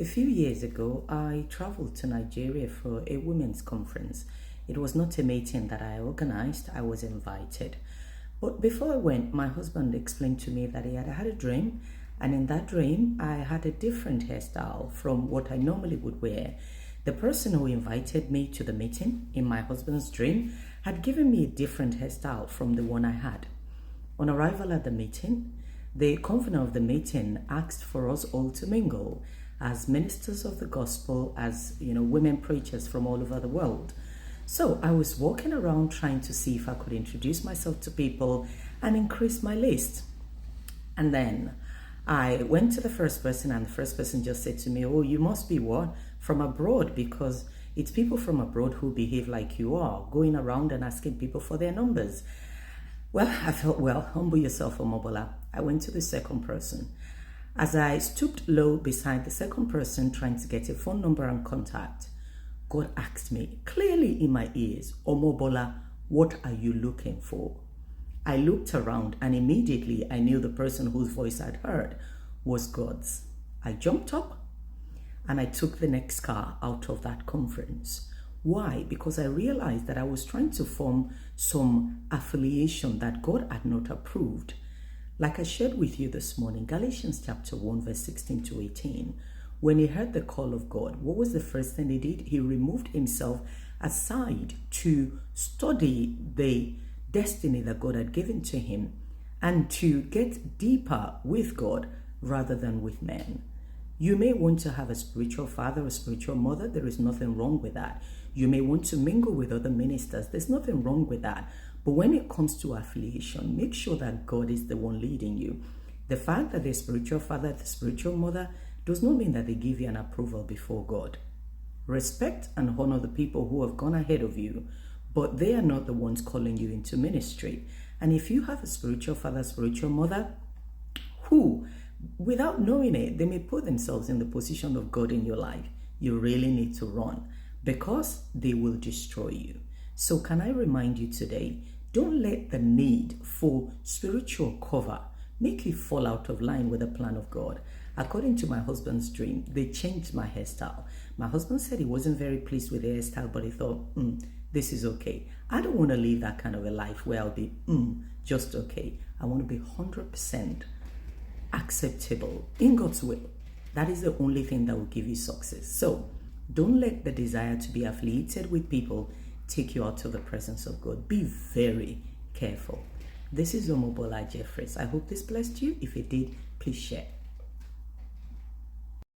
A few years ago, I traveled to Nigeria for a women's conference. It was not a meeting that I organized, I was invited. But before I went, my husband explained to me that he had had a dream, and in that dream, I had a different hairstyle from what I normally would wear. The person who invited me to the meeting in my husband's dream had given me a different hairstyle from the one I had. On arrival at the meeting, the convener of the meeting asked for us all to mingle as ministers of the gospel, as women preachers from all over the world. So I was walking around trying to see if I could introduce myself to people and increase my list. And then I went to the first person, and the first person just said to me, "Oh, you must be what? From abroad, because it's people from abroad who behave like you are, going around and asking people for their numbers." Well, I felt, well, humble yourself, Omobola. I went to the second person. As I stooped low beside the second person trying to get a phone number and contact, God asked me clearly in my ears, "Omobola, what are you looking for?" I looked around and immediately I knew the person whose voice I'd heard was God's. I jumped up and I took the next car out of that conference. Why? Because I realized that I was trying to form some affiliation that God had not approved. Like I shared with you this morning, Galatians chapter 1, verse 16 to 18, when he heard the call of God, what was the first thing he did? He removed himself aside to study the destiny that God had given to him and to get deeper with God rather than with men. You may want to have a spiritual father or spiritual mother. There is nothing wrong with that. You may want to mingle with other ministers. There's nothing wrong with that. But when it comes to affiliation, make sure that God is the one leading you. The fact that the spiritual father, the spiritual mother, does not mean that they give you an approval before God. Respect and honor the people who have gone ahead of you, but they are not the ones calling you into ministry. And if you have a spiritual father, spiritual mother, who, without knowing it, they may put themselves in the position of God in your life, you really need to run, because they will destroy you. So can I remind you today, don't let the need for spiritual cover make you fall out of line with the plan of God. According to my husband's dream, they changed my hairstyle. My husband said he wasn't very pleased with the hairstyle, but he thought, this is okay. I don't want to live that kind of a life where I'll be just okay. I want to be 100% acceptable in God's will. That is the only thing that will give you success. So don't let the desire to be affiliated with people take you out of the presence of God. Be very careful. This is Omobola Jeffries. I hope this blessed you. If it did, please share.